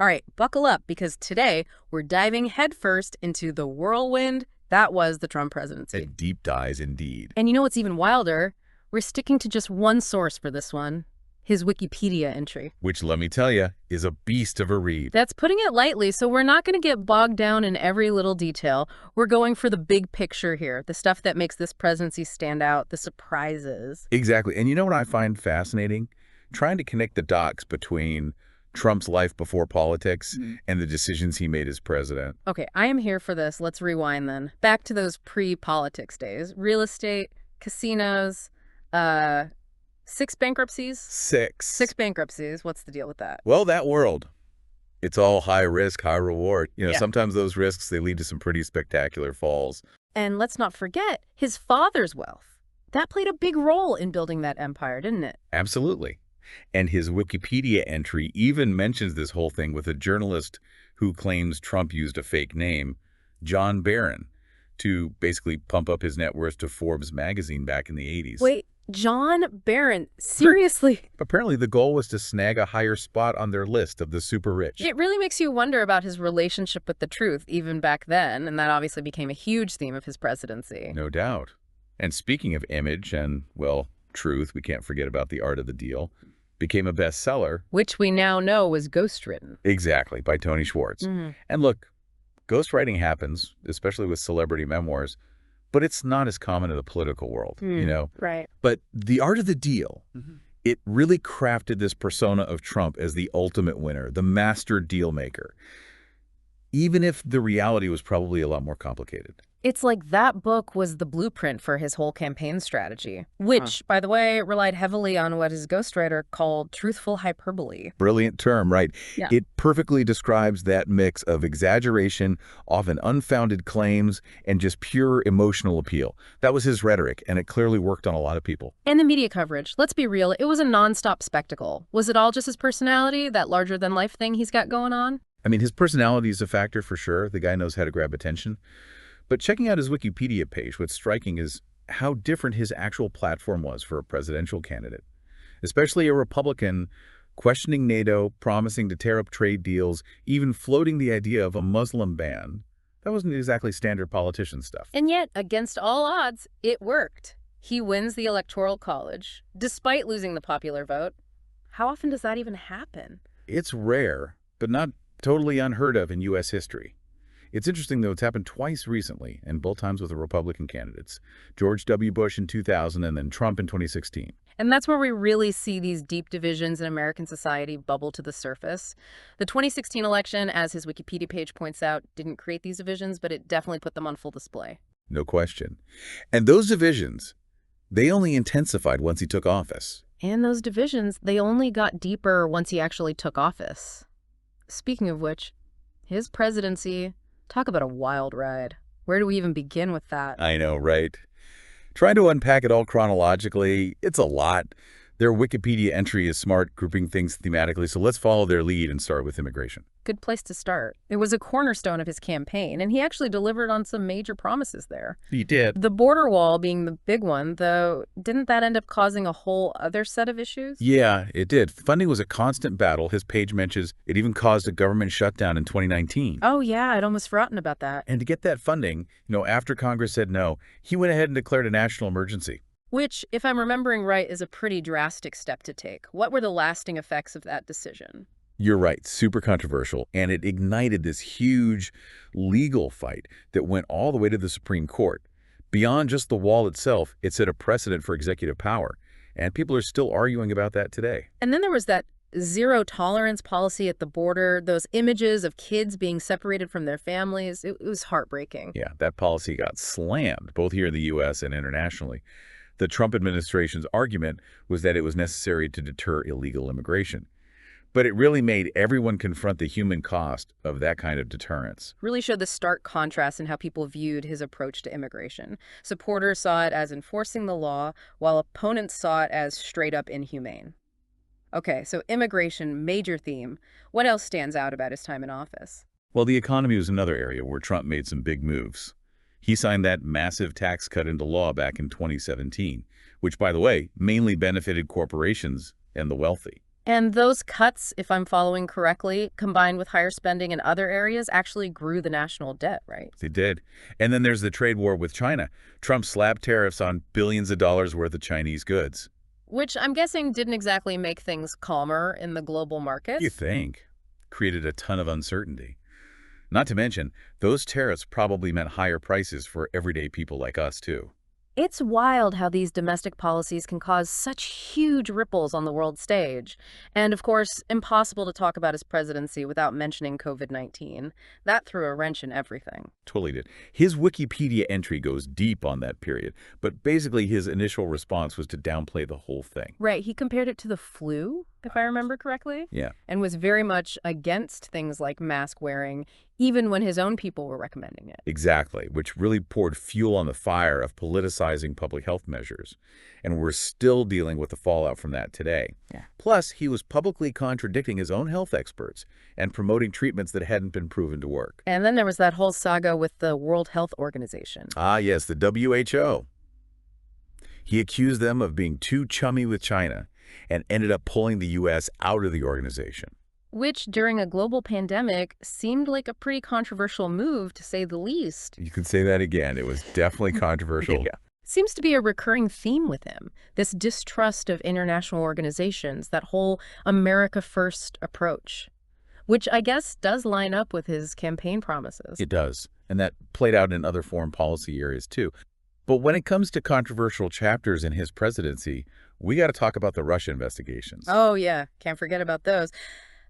All right, buckle up because today we're diving headfirst into the whirlwind that was the Trump presidency. And deep dives indeed. And you know what's even wilder? We're sticking to just one source for this one, his Wikipedia entry. Which, let me tell you, is a beast of a read. That's putting it lightly, so we're not going to get bogged down in every little detail. We're going for the big picture here, the stuff that makes this presidency stand out, the surprises. Exactly. And you know what I find fascinating? Trying to connect the dots between Trump's life before politics and the decisions he made as president. Okay, I am here for this. Let's rewind then. Back to those pre-politics days. Real estate, casinos, 6 bankruptcies? Six. 6 bankruptcies. What's the deal with that? Well, that world, it's all high risk, high reward. Yeah. Sometimes those risks, they lead to some pretty spectacular falls. And let's not forget his father's wealth. That played a big role in building that empire, didn't it? Absolutely. And his Wikipedia entry even mentions this whole thing with a journalist who claims Trump used a fake name, John Barron, to basically pump up his net worth to Forbes magazine back in the 80s. Wait, John Barron? Seriously? Apparently, the goal was to snag a higher spot on their list of the super rich. It really makes you wonder about his relationship with the truth, even back then, and that obviously became a huge theme of his presidency. No doubt. And speaking of image and, well, truth, we can't forget about The Art of the Deal, became a bestseller. Which we now know was ghostwritten. Exactly, by Tony Schwartz. And look, ghostwriting happens, especially with celebrity memoirs, but it's not as common in the political world, Right. But The Art of the Deal, it really crafted this persona of Trump as the ultimate winner, the master deal maker, even if the reality was probably a lot more complicated. It's like that book was the blueprint for his whole campaign strategy, which, by the way, relied heavily on what his ghostwriter called truthful hyperbole. Brilliant term, right? Yeah. It perfectly describes that mix of exaggeration, often unfounded claims, and just pure emotional appeal. That was his rhetoric, and it clearly worked on a lot of people. And the media coverage, let's be real, it was a nonstop spectacle. Was it all just his personality, that larger-than-life thing he's got going on? I mean, his personality is a factor for sure. The guy knows how to grab attention. But checking out his Wikipedia page, what's striking is how different his actual platform was for a presidential candidate, especially a Republican questioning NATO, promising to tear up trade deals, even floating the idea of a Muslim ban. That wasn't exactly standard politician stuff. And yet, against all odds, it worked. He wins the Electoral College, despite losing the popular vote. How often does that even happen? It's rare, but not totally unheard of in U.S. history. It's interesting, though, it's happened twice recently, and both times with the Republican candidates. George W. Bush in 2000 and then Trump in 2016. And that's where we really see these deep divisions in American society bubble to the surface. The 2016 election, as his Wikipedia page points out, didn't create these divisions, but it definitely put them on full display. No question. And those divisions, they only intensified once he took office. And those divisions, they only got deeper once he actually took office. Speaking of which, his presidency... Talk about a wild ride. Where do we even begin with that? I know, right? Trying to unpack it all chronologically, it's a lot. Their Wikipedia entry is smart, grouping things thematically, so let's follow their lead and start with immigration. Good place to start. It was a cornerstone of his campaign, and he actually delivered on some major promises there. He did. The border wall being the big one, though, didn't that end up causing a whole other set of issues? Yeah, it did. Funding was a constant battle. His page mentions it even caused a government shutdown in 2019. Oh, yeah, I'd almost forgotten about that. And to get that funding, after Congress said no, he went ahead and declared a national emergency. Which, if I'm remembering right, is a pretty drastic step to take. What were the lasting effects of that decision? You're right, super controversial, and it ignited this huge legal fight that went all the way to the Supreme Court. Beyond just the wall itself, it set a precedent for executive power, and people are still arguing about that today. And then there was that zero-tolerance policy at the border, those images of kids being separated from their families. It was heartbreaking. Yeah, that policy got slammed, both here in the U.S. and internationally. The Trump administration's argument was that it was necessary to deter illegal immigration. But it really made everyone confront the human cost of that kind of deterrence. Really showed the stark contrast in how people viewed his approach to immigration. Supporters saw it as enforcing the law, while opponents saw it as straight-up inhumane. Okay, so immigration, major theme. What else stands out about his time in office? Well, the economy was another area where Trump made some big moves. He signed that massive tax cut into law back in 2017, which, by the way, mainly benefited corporations and the wealthy. And those cuts, if I'm following correctly, combined with higher spending in other areas, actually grew the national debt, right? They did. And then there's the trade war with China. Trump slapped tariffs on billions of dollars worth of Chinese goods. Which I'm guessing didn't exactly make things calmer in the global You markets. think? Created a ton of uncertainty. Not to mention, those tariffs probably meant higher prices for everyday people like us, too. It's wild how these domestic policies can cause such huge ripples on the world stage. And of course, impossible to talk about his presidency without mentioning COVID-19. That threw a wrench in everything. Totally did. His Wikipedia entry goes deep on that period, but basically his initial response was to downplay the whole thing. Right, he compared it to the flu, if I remember correctly, Yeah, and was very much against things like mask wearing, even when his own people were recommending it. exactly, which really poured fuel on the fire of politicizing public health measures. And we're still dealing with the fallout from that today. Yeah. Plus, he was publicly contradicting his own health experts and promoting treatments that hadn't been proven to work. And then there was that whole saga with the World Health Organization, Ah, yes, the WHO. He accused them of being too chummy with China and ended up pulling the U.S. out of the organization. which during a global pandemic seemed like a pretty controversial move, to say the least. You could say that again. It was definitely controversial. Yeah. Seems to be a recurring theme with him, this distrust of international organizations, that whole America First approach, which I guess does line up with his campaign promises. It does. And that played out in other foreign policy areas, too. But when it comes to controversial chapters in his presidency, we got to talk about the Russia investigations. Oh, yeah, can't forget about those.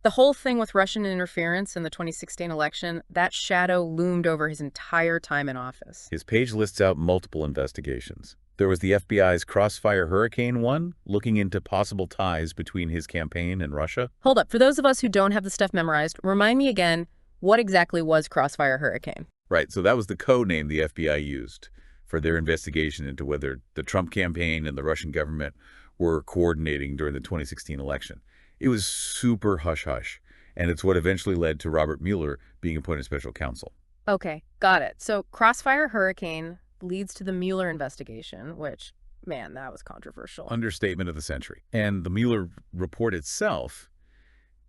The whole thing with Russian interference in the 2016 election, that shadow loomed over his entire time in office. His page lists out multiple investigations. There was the FBI's Crossfire Hurricane one, looking into possible ties between his campaign and Russia. Hold up, for those of us who don't have the stuff memorized, remind me again, what exactly was Crossfire Hurricane? Right, so that was the code name the FBI used for their investigation into whether the Trump campaign and the Russian government were coordinating during the 2016 election. It was super hush-hush, and it's what eventually led to Robert Mueller being appointed special counsel. Okay, got it. So Crossfire Hurricane leads to the Mueller investigation, which, man, that was controversial. Understatement of the century. And the Mueller report itself,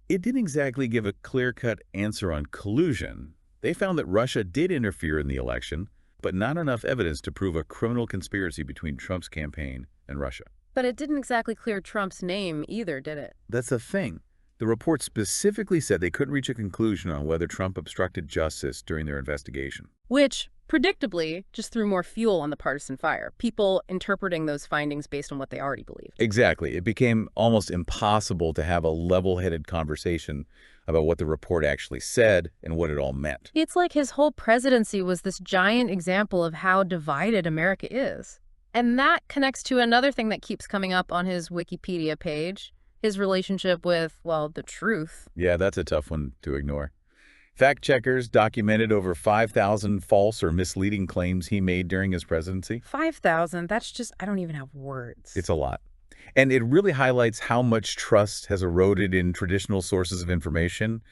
it didn't exactly give a clear-cut answer on collusion. They found that Russia did interfere in the election, but not enough evidence to prove a criminal conspiracy between Trump's campaign and Russia. But it didn't exactly clear Trump's name either, did it? That's the thing. The report specifically said they couldn't reach a conclusion on whether Trump obstructed justice during their investigation. Which, predictably, just threw more fuel on the partisan fire, people interpreting those findings based on what they already believed. Exactly. It became almost impossible to have a level-headed conversation about what the report actually said and what it all meant. It's like his whole presidency was this giant example of how divided America is. And that connects to another thing that keeps coming up on his Wikipedia page, his relationship with, well, the truth. Yeah, that's a tough one to ignore. Fact checkers documented over 5,000 false or misleading claims he made during his presidency. 5,000, that's just, I don't even have words. It's a lot. And it really highlights how much trust has eroded in traditional sources of information,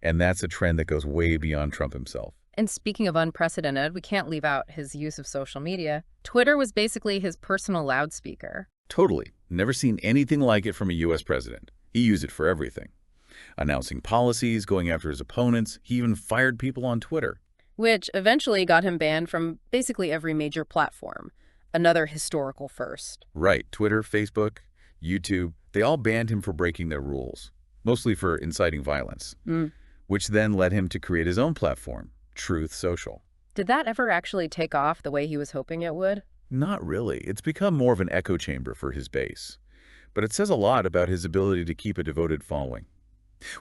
and that's a trend that goes way beyond Trump himself. And speaking of unprecedented, we can't leave out his use of social media. Twitter was basically his personal loudspeaker. Totally. Never seen anything like it from a U.S. president. He used it for everything. Announcing policies, going after his opponents. He even fired people on Twitter. Which eventually got him banned from basically every major platform. Another historical first. Right. Twitter, Facebook, YouTube, they all banned him for breaking their rules, mostly for inciting violence, which then led him to create his own platform, Truth Social. Did that ever actually take off the way he was hoping it would? Not really. It's become more of an echo chamber for his base. But it says a lot about his ability to keep a devoted following.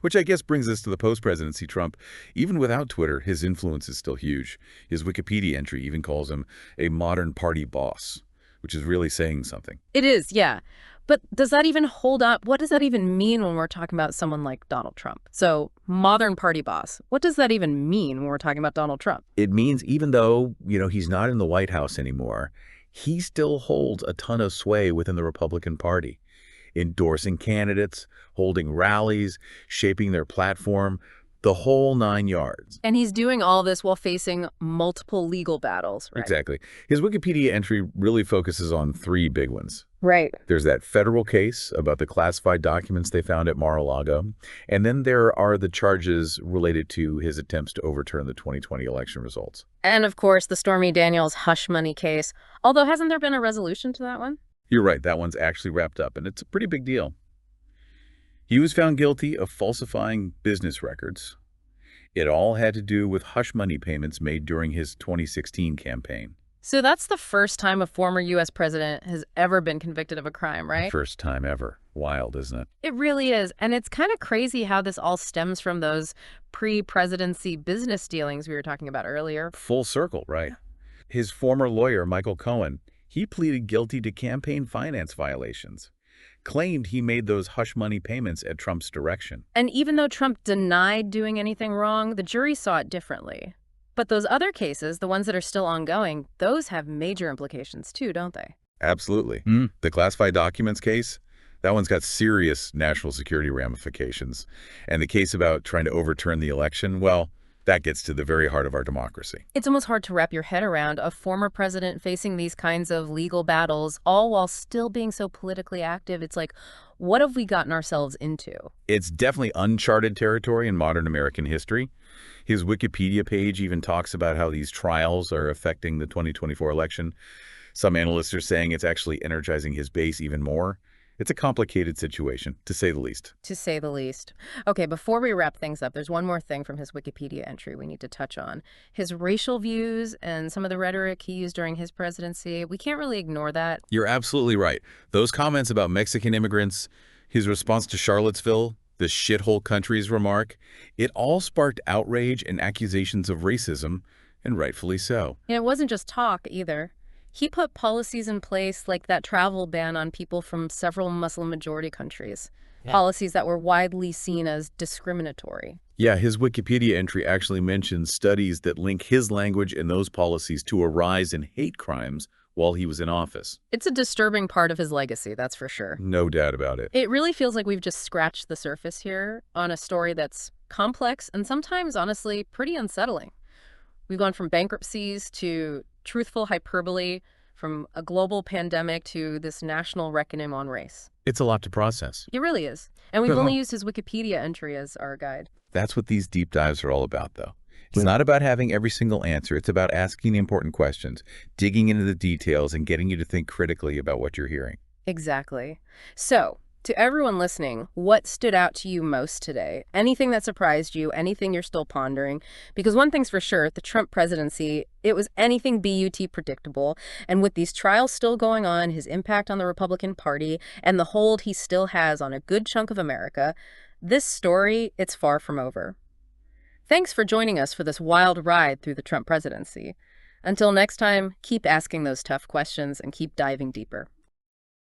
Which I guess brings us to the post-presidency Trump. Even without Twitter, his influence is still huge. His Wikipedia entry even calls him a modern party boss, which is really saying something. It is, yeah. But does that even hold up? What does that even mean when we're talking about someone like Donald Trump? So, modern party boss. What does that even mean when we're talking about Donald Trump? It means even though, he's not in the White House anymore, he still holds a ton of sway within the Republican Party, endorsing candidates, holding rallies, shaping their platform, The whole 9 yards. And he's doing all this while facing multiple legal battles, right? Exactly. His Wikipedia entry really focuses on three big ones. Right. There's that federal case about the classified documents they found at Mar-a-Lago, and then there are the charges related to his attempts to overturn the 2020 election results. And of course, the Stormy Daniels hush money case. Although, hasn't there been a resolution to that one? You're right, that one's actually wrapped up, and it's a pretty big deal. He was found guilty of falsifying business records. It all had to do with hush money payments made during his 2016 campaign. So that's the first time a former U.S. president has ever been convicted of a crime, right? First time ever. Wild, isn't it? It really is. And it's kind of crazy how this all stems from those pre-presidency business dealings we were talking about earlier. Full circle, right? His former lawyer, Michael Cohen, he pleaded guilty to campaign finance violations, claimed he made those hush money payments at Trump's direction. And even though Trump denied doing anything wrong, the jury saw it differently. But those other cases, the ones that are still ongoing, those have major implications too, don't they? Absolutely. The classified documents case, that one's got serious national security ramifications. And the case about trying to overturn the election, well, that gets to the very heart of our democracy. It's almost hard to wrap your head around a former president facing these kinds of legal battles, all while still being so politically active. It's like, what have we gotten ourselves into? It's definitely uncharted territory in modern American history. His Wikipedia page even talks about how these trials are affecting the 2024 election. Some analysts are saying it's actually energizing his base even more. It's a complicated situation, to say the least. To say the least. Okay, before we wrap things up, there's one more thing from his Wikipedia entry we need to touch on. His racial views and some of the rhetoric he used during his presidency, we can't really ignore that. You're absolutely right. Those comments about Mexican immigrants, his response to Charlottesville, the shithole country's remark, it all sparked outrage and accusations of racism, and rightfully so. And it wasn't just talk either. He put policies in place like that travel ban on people from several Muslim-majority countries, policies that were widely seen as discriminatory. Yeah, his Wikipedia entry actually mentions studies that link his language and those policies to a rise in hate crimes while he was in office. It's a disturbing part of his legacy, that's for sure. No doubt about it. It really feels like we've just scratched the surface here on a story that's complex and sometimes, honestly, pretty unsettling. We've gone from bankruptcies to truthful hyperbole, from a global pandemic to this national reckoning on race. It's a lot to process. It really is. And we've only used his Wikipedia entry as our guide. That's what these deep dives are all about, though. It's not about having every single answer. It's about asking the important questions, digging into the details, and getting you to think critically about what you're hearing. Exactly. So, to everyone listening, what stood out to you most today? Anything that surprised you? Anything you're still pondering? Because one thing's for sure, the Trump presidency, it was anything but predictable. And with these trials still going on, his impact on the Republican Party, and the hold he still has on a good chunk of America, this story, it's far from over. Thanks for joining us for this wild ride through the Trump presidency. Until next time, keep asking those tough questions and keep diving deeper.